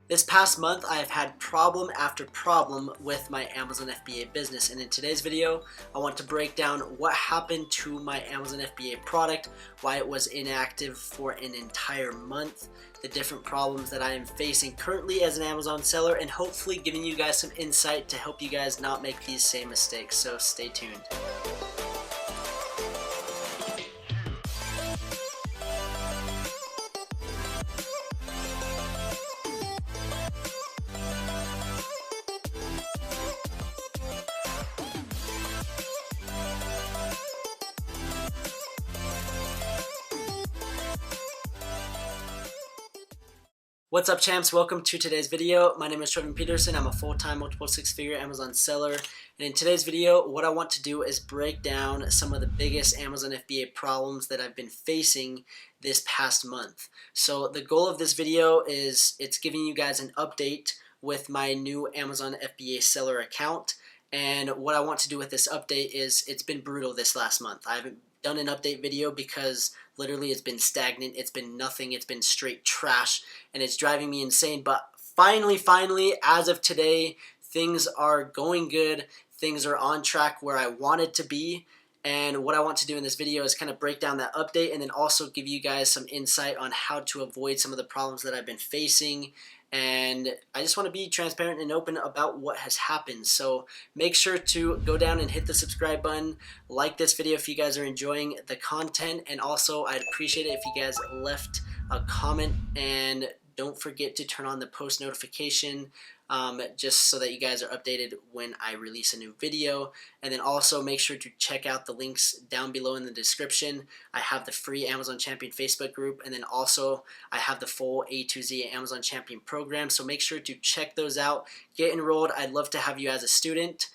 This past month, I have had problem after problem with my Amazon FBA business, and in today's video, I want to break down what happened to my Amazon FBA product, why it was inactive for an entire month, the different problems that I am facing currently as an Amazon seller, and hopefully giving you guys some insight to help you guys not make these same mistakes, so stay tuned. What's up, champs? Welcome to today's video. My name is Trevin Peterson. I'm a full-time multiple six-figure Amazon seller, and in today's video what I want to do is break down some of the biggest Amazon FBA problems that I've been facing this past month. So the goal of this video is it's giving you guys an update with my new Amazon FBA seller account, and what I want to do with this update is it's been brutal this last month. I haven't done an update video because literally it's been stagnant, it's been nothing, it's been straight trash, and it's driving me insane. But finally, as of today, things are going good, things are on track where I wanted to be, and what I want to do in this video is kind of break down that update and then also give you guys some insight on how to avoid some of the problems that I've been facing. And I just want to be transparent and open about what has happened. So make sure to go down and hit the subscribe button, like this video if you guys are enjoying the content, and also I'd appreciate it if you guys left a comment, and don't forget to turn on the post notification just so that you guys are updated when I release a new video. And then also make sure to check out the links down below in the description. I have the free Amazon Champion Facebook group, and then also I have the full A to Z Amazon Champion program, so make sure to check those out. Get enrolled. I'd love to have you as a student.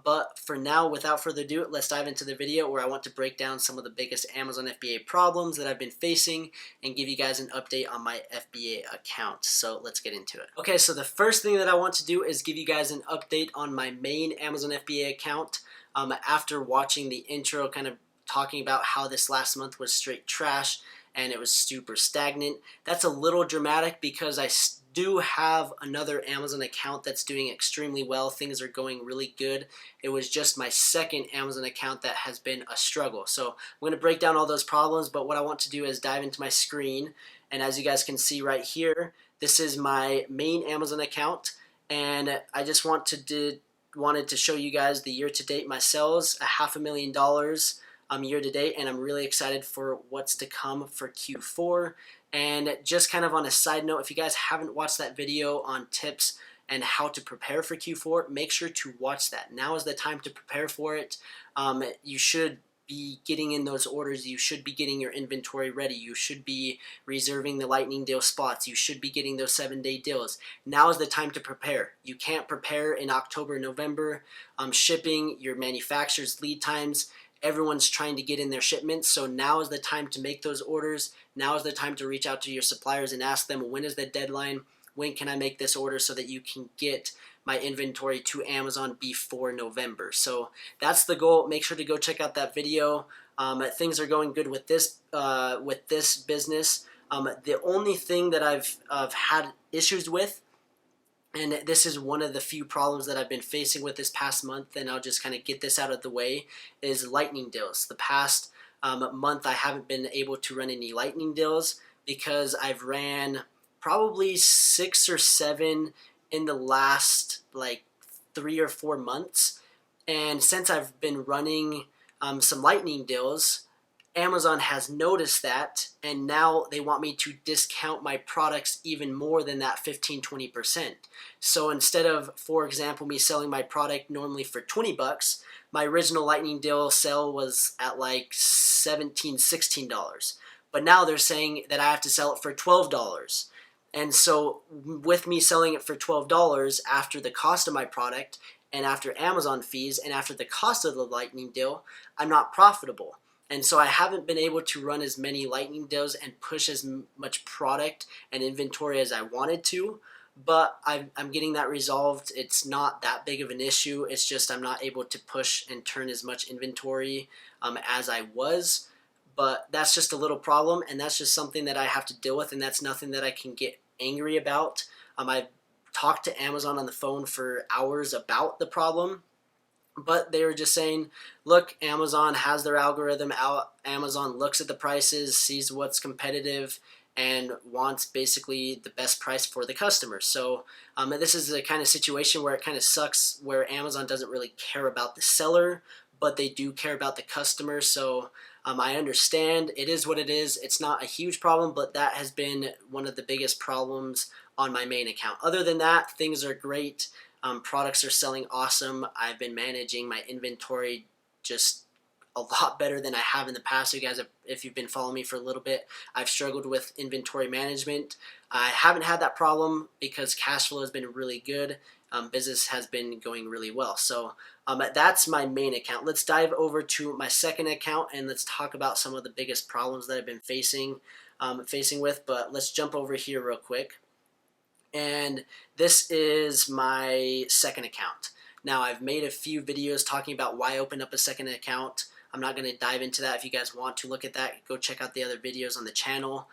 But for now, without further ado, let's dive into the video where I want to break down some of the biggest Amazon FBA problems that I've been facing and give you guys an update on my FBA account. So let's get into it. Okay, so the first thing that I want to do is give you guys an update on my main Amazon FBA account. After watching the intro kind of talking about how this last month was straight trash and it was super stagnant, that's a little dramatic because I do have another Amazon account that's doing extremely well. Things are going really good. It was just my second Amazon account that has been a struggle. So I'm going to break down all those problems, but what I want to do is dive into my screen, and as you guys can see right here, this is my main Amazon account, and I just wanted to show you guys the year to date my sales, $500,000 year to date, and I'm really excited for what's to come for Q4. And just kind of on a side note, if you guys haven't watched that video on tips and how to prepare for Q4, make sure to watch that. Now is the time to prepare for it. You should be getting in those orders. You should be getting your inventory ready. You should be reserving the lightning deal spots. You should be getting those 7-day deals. Now is the time to prepare. You can't prepare in October, November. Shipping, your manufacturer's lead times, everyone's trying to get in their shipments, so now is the time to make those orders. Now is the time to reach out to your suppliers and ask them, when is the deadline? When can I make this order so that you can get my inventory to Amazon before November? So that's the goal. Make sure to go check out that video. Things are going good with this business. The only thing that I've had issues with, and this is one of the few problems that I've been facing with this past month, and I'll just kind of get this out of the way, is lightning deals. The past month I haven't been able to run any lightning deals because I've ran probably 6 or 7 in the last like 3 or 4 months. And since I've been running some lightning deals, Amazon has noticed that, and now they want me to discount my products even more than that 15-20%. So instead of, for example, me selling my product normally for 20 bucks, my original lightning deal sale was at like $16. But now they're saying that I have to sell it for $12. And so with me selling it for $12 after the cost of my product and after Amazon fees and after the cost of the lightning deal, I'm not profitable. And so I haven't been able to run as many lightning deals and push as much product and inventory as I wanted to, but I'm getting that resolved. It's not that big of an issue. It's just I'm not able to push and turn as much inventory as I was. But that's just a little problem, and that's just something that I have to deal with, and that's nothing that I can get angry about. I talked to Amazon on the phone for hours about the problem, but they were just saying, look, Amazon has their algorithm out. Amazon looks at the prices, sees what's competitive, and wants basically the best price for the customer. So this is the kind of situation where it kind of sucks, where Amazon doesn't really care about the seller, but they do care about the customer. So I understand it is what it is. It's not a huge problem, but that has been one of the biggest problems on my main account. Other than that, things are great. Products are selling awesome. I've been managing my inventory just a lot better than I have in the past. You guys, if you've been following me for a little bit, I've struggled with inventory management. I haven't had that problem because cash flow has been really good. Business has been going really well. So that's my main account. Let's dive over to my second account and let's talk about some of the biggest problems that I've been facing with. But let's jump over here real quick. And this is my second account. Now, I've made a few videos talking about why I opened up a second account. I'm not going to dive into that. If you guys want to look at that, go check out the other videos on the channel.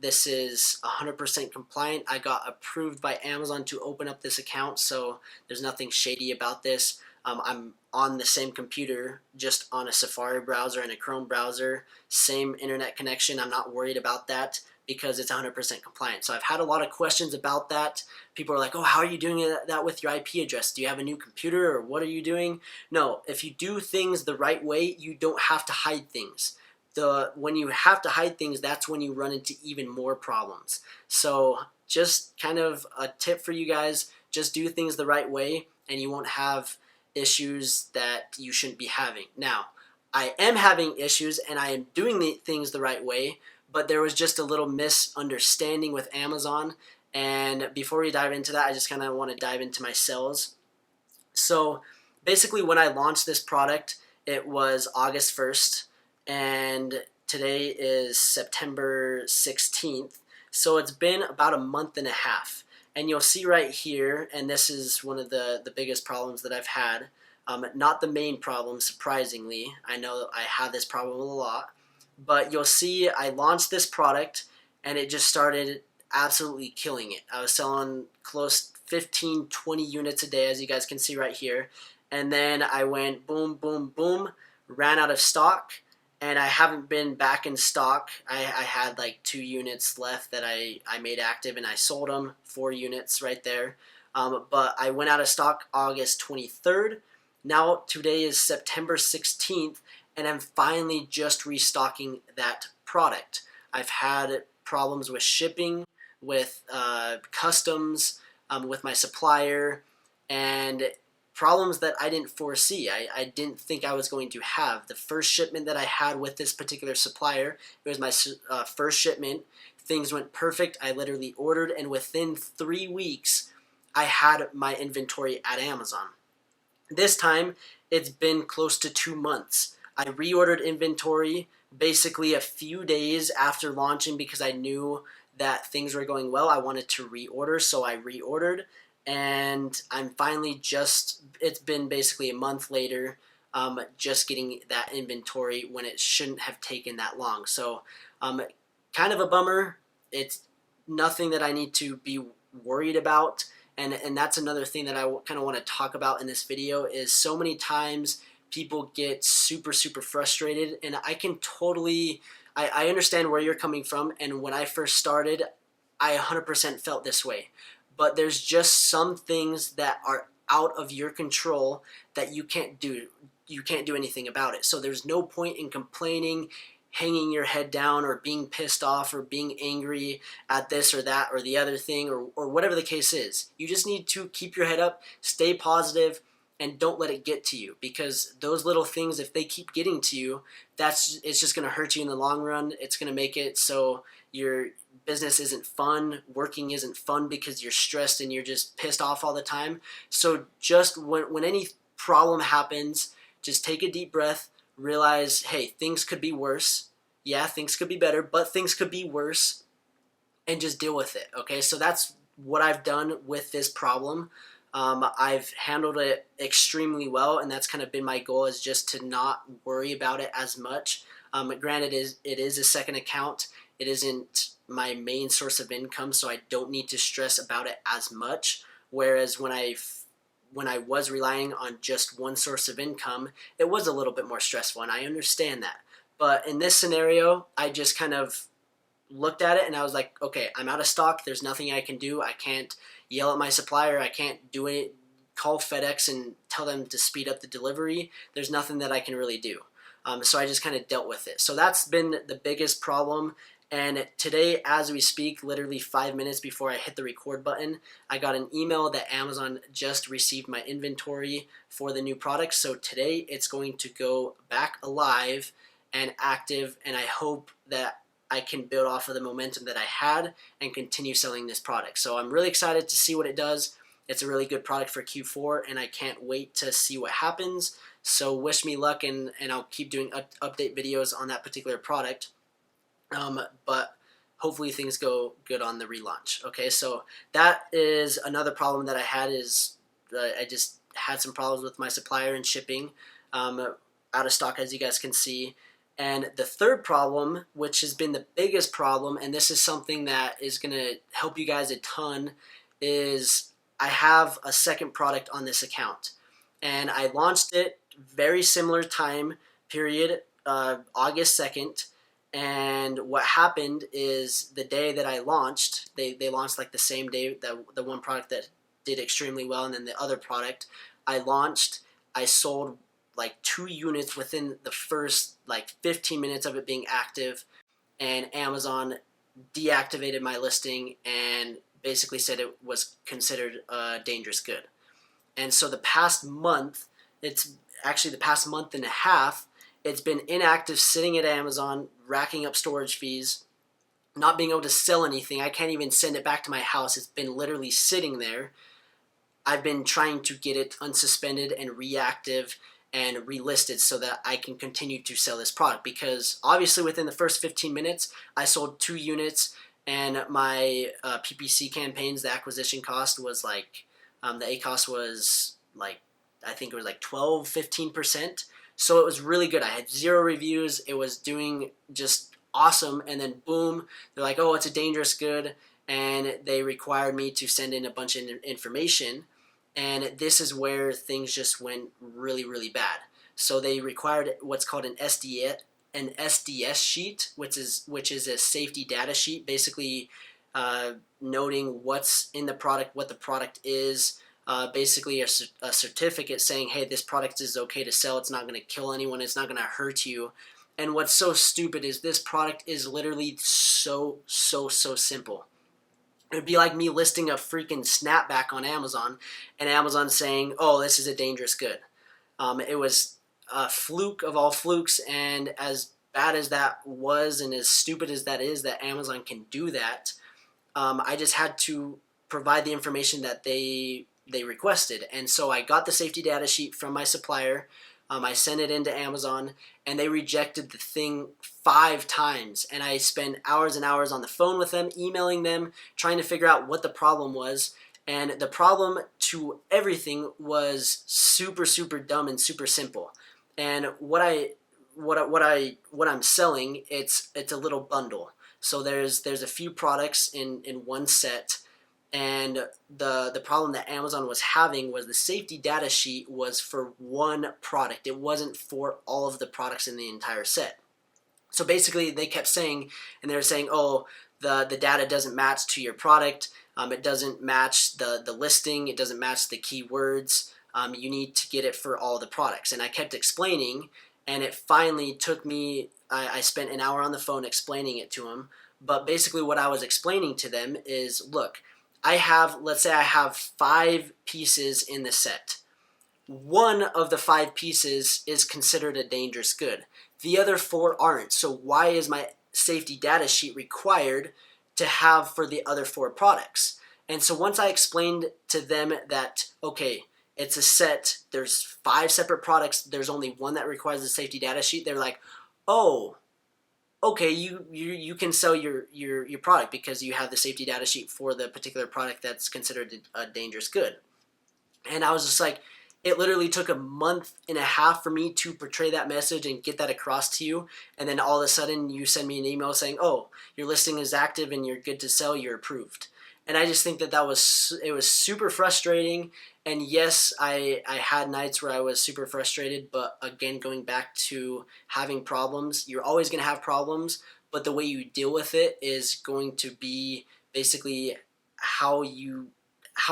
This is 100% compliant. I got approved by Amazon to open up this account, so there's nothing shady about this. I'm on the same computer, just on a Safari browser and a Chrome browser, same internet connection. I'm not worried about that because it's 100% compliant. So I've had a lot of questions about that. People are like, oh, how are you doing that with your IP address? Do you have a new computer or what are you doing? No, if you do things the right way, you don't have to hide things. When you have to hide things, that's when you run into even more problems. So just kind of a tip for you guys, just do things the right way and you won't have issues that you shouldn't be having. Now, I am having issues and I am doing the things the right way, but there was just a little misunderstanding with Amazon. And before we dive into that, I just kind of want to dive into my sales. So basically when I launched this product, it was August 1st and today is September 16th. So it's been about a month and a half. And you'll see right here, and this is one of the biggest problems that I've had. Not the main problem, surprisingly. I know I have this problem a lot. But you'll see I launched this product and it just started absolutely killing it. I was selling close 15, 20 units a day, as you guys can see right here. And then I went boom, boom, boom, ran out of stock, and I haven't been back in stock. I had like 2 units left that I made active, and I sold them, 4 units right there. But I went out of stock August 23rd. Now today is September 16th, and I'm finally just restocking that product. I've had problems with shipping, with customs, with my supplier, and problems that I didn't foresee. I didn't think I was going to have. The first shipment that I had with this particular supplier, it was my first shipment. Things went perfect. I literally ordered, and within 3 weeks, I had my inventory at Amazon. This time, it's been close to 2 months. I reordered inventory basically a few days after launching because I knew that things were going well. I wanted to reorder, so I reordered, and I'm finally it's been basically a month later, just getting that inventory when it shouldn't have taken that long. So kind of a bummer. It's nothing that I need to be worried about, and that's another thing that I kind of want to talk about in this video is so many times people get super frustrated, and I can totally I understand where you're coming from, and when I first started I 100% felt this way, but there's just some things that are out of your control that you can't do anything about it. So there's no point in complaining, hanging your head down, or being pissed off, or being angry at this or that or the other thing, or whatever the case is. You just need to keep your head up, stay positive, and don't let it get to you, because those little things, if they keep getting to you, it's just going to hurt you in the long run. It's going to make it so your business isn't fun, working isn't fun because you're stressed and you're just pissed off all the time. So just when any problem happens, just take a deep breath, realize, hey, things could be worse. Yeah, things could be better, but things could be worse, and just deal with it, okay? So that's what I've done with this problem. I've handled it extremely well, and that's kind of been my goal, is just to not worry about it as much. Granted, it is a second account, it isn't my main source of income, so I don't need to stress about it as much. Whereas when I was relying on just one source of income, it was a little bit more stressful, and I understand that. But in this scenario, I just kind of looked at it and I was like, okay, I'm out of stock. There's nothing I can do. I can't yell at my supplier. I can't do it, call FedEx and tell them to speed up the delivery. There's nothing that I can really do. So I just kind of dealt with it. So that's been the biggest problem. And today, as we speak, literally 5 minutes before I hit the record button, I got an email that Amazon just received my inventory for the new product. So today it's going to go back alive and active, and I hope that I can build off of the momentum that I had and continue selling this product. So I'm really excited to see what it does. It's a really good product for Q4, and I can't wait to see what happens. So wish me luck, and I'll keep doing update videos on that particular product. But hopefully things go good on the relaunch. Okay, so that is another problem that I had, is I just had some problems with my supplier and shipping, out of stock, as you guys can see. And the third problem, which has been the biggest problem, and this is something that is going to help you guys a ton, is I have a second product on this account. And I launched it very similar time period, August 2nd. And what happened is the day that I launched, they launched like the same day, that the one product that did extremely well, and then the other product I launched, I sold like 2 units within the first like 15 minutes of it being active, and Amazon deactivated my listing and basically said it was considered a dangerous good. And so the past month, it's actually the past month and a half, it's been inactive, sitting at Amazon, racking up storage fees, not being able to sell anything. I can't even send it back to my house. It's been literally sitting there. I've been trying to get it unsuspended and reactive and relisted so that I can continue to sell this product, because obviously within the first 15 minutes I sold 2 units, and my PPC campaigns, the acquisition cost was like, the ACoS was like, I think it was like 12-15%. So it was really good. I had 0 reviews. It was doing just awesome. And then boom, they're like, oh, it's a dangerous good. And they required me to send in a bunch of information. And this is where things just went really, really bad. So they required what's called an SDS sheet, which is a safety data sheet, basically noting what's in the product, what the product is, basically a certificate saying, hey, this product is okay to sell. It's not going to kill anyone. It's not going to hurt you. And what's so stupid is this product is literally so simple. It would be like me listing a freaking snapback on Amazon and Amazon saying, oh, this is a dangerous good. It was a fluke of all flukes, and as bad as that was and as stupid as that is that Amazon can do that, I just had to provide the information that they requested. And so I got the safety data sheet from my supplier. I sent it into Amazon, and they rejected the thing 5 times. And I spent hours and hours on the phone with them, emailing them, trying to figure out what the problem was. And the problem to everything was super dumb and super simple. And what I'm selling, it's a little bundle. So there's a few products in one set. And the problem that Amazon was having was the safety data sheet was for one product. It wasn't for all of the products in the entire set. So basically they kept saying, and they were saying, oh, the data doesn't match to your product. It doesn't match the listing. It doesn't match the keywords. You need to get it for all the products. And I kept explaining, and it finally took me, I spent an hour on the phone explaining it to them. But basically what I was explaining to them is, look, let's say I have 5 pieces in the set. One of the 5 pieces is considered a dangerous good. The other 4 aren't. So why is my safety data sheet required to have for the other 4 products? And so once I explained to them that, okay, it's a set, there's 5 separate products, there's only one that requires a safety data sheet, they're like, oh, okay, you can sell your product because you have the safety data sheet for the particular product that's considered a dangerous good. And I was just like, it literally took a month and a half for me to portray that message and get that across to you. And then all of a sudden you send me an email saying, oh, your listing is active and you're good to sell, you're approved. And I just think that it was super frustrating. And yes, I had nights where I was super frustrated, but again, going back to having problems, you're always going to have problems, but the way you deal with it is going to be basically how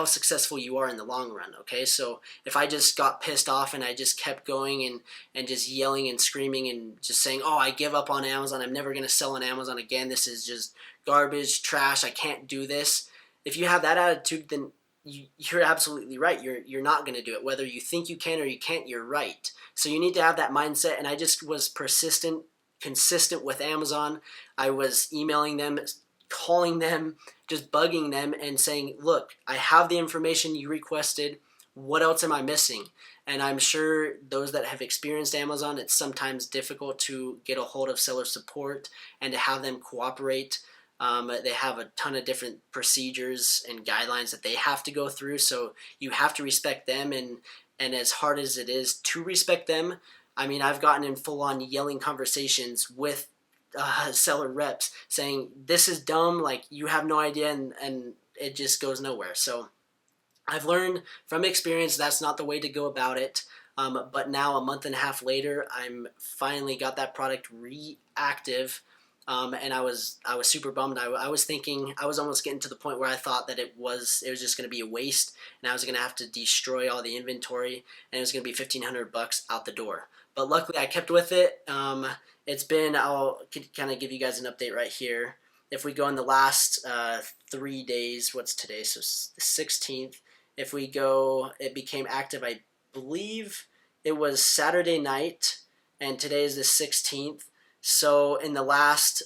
successful you are in the long run. Okay, so if I just got pissed off and I just kept going and just yelling and screaming and just saying, oh, I give up on Amazon, I'm never going to sell on Amazon again, this is just garbage, trash, I can't do this. If you have that attitude, then you're absolutely right. You're not going to do it. Whether you think you can or you can't, you're right. So you need to have that mindset. And I just was persistent, consistent with Amazon. I was emailing them, calling them, just bugging them and saying, look, I have the information you requested. What else am I missing? And I'm sure those that have experienced Amazon, it's sometimes difficult to get a hold of seller support and to have them cooperate. They have a ton of different procedures and guidelines that they have to go through, so you have to respect them, and as hard as it is to respect them, I mean, I've gotten in full-on yelling conversations with seller reps saying, this is dumb, like, you have no idea, and it just goes nowhere. So I've learned from experience that's not the way to go about it. But now, a month and a half later, I'm finally got that product reactive. And I was super bummed. I was thinking, I was almost getting to the point where I thought that it was just going to be a waste, and I was going to have to destroy all the inventory, and it was going to be $1,500 out the door. But luckily, I kept with it. It's been, I'll kind of give you guys an update right here. If we go in the last 3 days, what's today? So the 16th. If we go, it became active, I believe it was Saturday night, and today is the 16th. So in the last,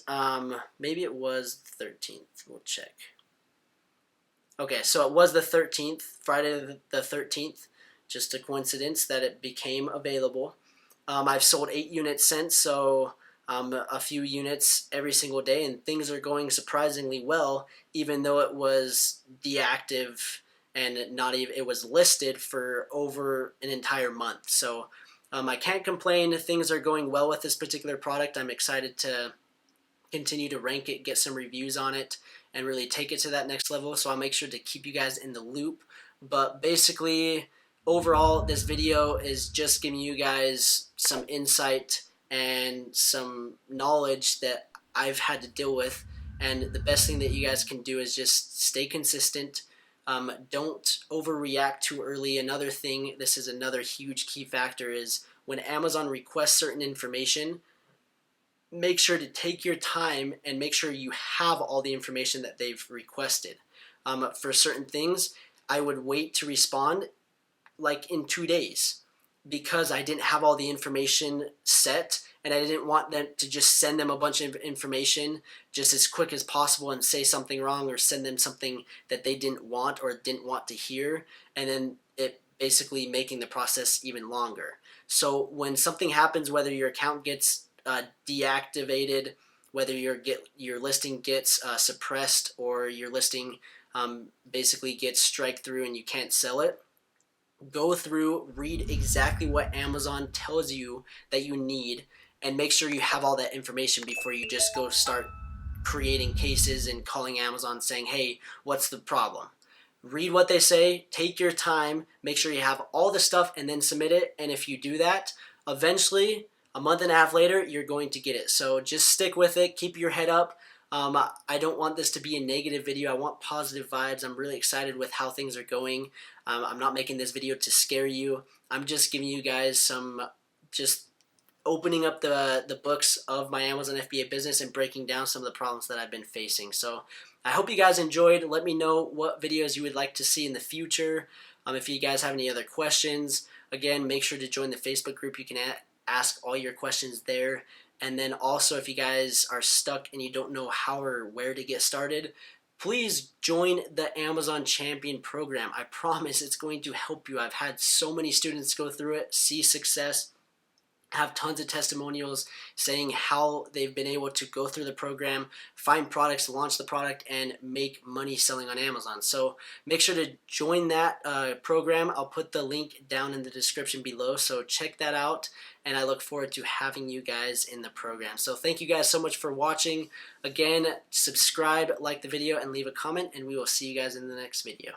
maybe it was the 13th. We'll check. Okay, so it was the 13th, Friday the 13th. Just a coincidence that it became available. I've sold 8 units since, so a few units every single day, and things are going surprisingly well, even though it was deactive and not even, it was listed for over an entire month. So I can't complain. Things are going well with this particular product. I'm excited to continue to rank it, get some reviews on it, and really take it to that next level. So I'll make sure to keep you guys in the loop. But basically, overall, this video is just giving you guys some insight and some knowledge that I've had to deal with. And the best thing that you guys can do is just stay consistent. Don't overreact too early. Another thing, this is another huge key factor, is when Amazon requests certain information, make sure to take your time and make sure you have all the information that they've requested. For certain things, I would wait to respond like in 2 days because I didn't have all the information set, and I didn't want them to just send them a bunch of information just as quick as possible and say something wrong or send them something that they didn't want or didn't want to hear, and then it basically making the process even longer. So when something happens, whether your account gets deactivated, whether your listing gets suppressed, or your listing basically gets strike through and you can't sell it, go through, read exactly what Amazon tells you that you need, and make sure you have all that information before you just go start creating cases and calling Amazon saying, hey, what's the problem? Read what they say, take your time, make sure you have all the stuff, and then submit it. And if you do that, eventually, a month and a half later, you're going to get it. So just stick with it, keep your head up. I don't want this to be a negative video. I want positive vibes. I'm really excited with how things are going. I'm not making this video to scare you. I'm just giving you guys some, just opening up the books of my Amazon FBA business and breaking down some of the problems that I've been facing. So I hope you guys enjoyed. Let me know what videos you would like to see in the future. If you guys have any other questions, again, make sure to join the Facebook group. You can ask all your questions there. And then also, if you guys are stuck and you don't know how or where to get started, please join the Amazon Champion program. I promise it's going to help you. I've had so many students go through it, see success, have tons of testimonials saying how they've been able to go through the program, find products, launch the product, and make money selling on Amazon. So make sure to join that program. I'll put the link down in the description below, so check that out, and I look forward to having you guys in the program. So thank you guys so much for watching. Again, subscribe, like the video, and leave a comment, and we will see you guys in the next video.